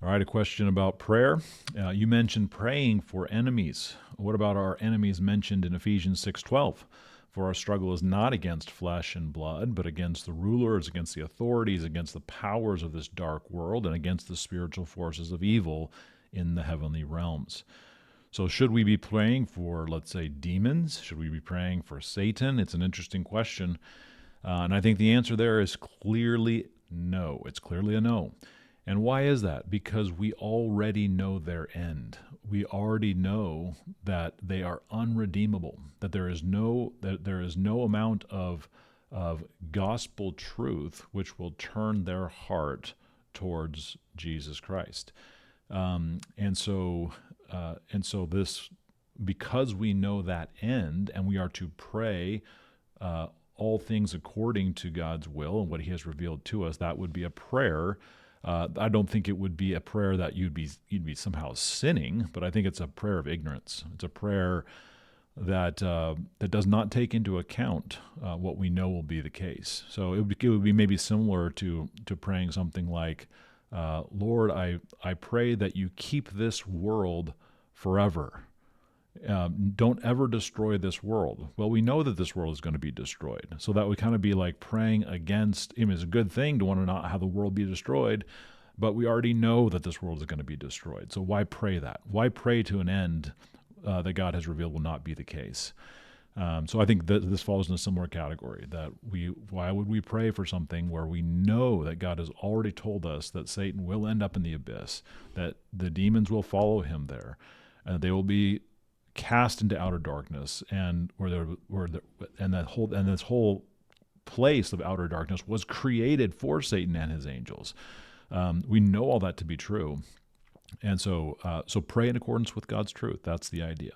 All right, a question about prayer. You mentioned praying for enemies. What about our enemies mentioned in Ephesians 6:12? For our struggle is not against flesh and blood, but against the rulers, against the authorities, against the powers of this dark world, and against the spiritual forces of evil in the heavenly realms. So should we be praying for, let's say, demons? Should we be praying for Satan? It's an interesting question. And I think the answer there is clearly no. It's clearly a no. And why is that? Because we already know their end. We already know that they are unredeemable, that there is no amount of gospel truth which will turn their heart towards Jesus Christ. And so this, because we know that end, and we are to pray all things according to God's will and what He has revealed to us, that would be a prayer. I don't think it would be a prayer that you'd be somehow sinning, but I think it's a prayer of ignorance. It's a prayer that does not take into account what we know will be the case. So it would be maybe similar to praying something like, Lord, I pray that you keep this world forever. Don't ever destroy this world. Well, we know that this world is going to be destroyed. So that would kind of be like praying against, it's a good thing to want to not have the world be destroyed, but we already know that this world is going to be destroyed. So why pray that? Why pray to an end that God has revealed will not be the case? So I think that this falls in a similar category, that why would we pray for something where we know that God has already told us that Satan will end up in the abyss, that the demons will follow him there, and they will be cast into outer darkness, and this whole place of outer darkness was created for Satan and his angels. We know all that to be true, and so pray in accordance with God's truth. That's the idea.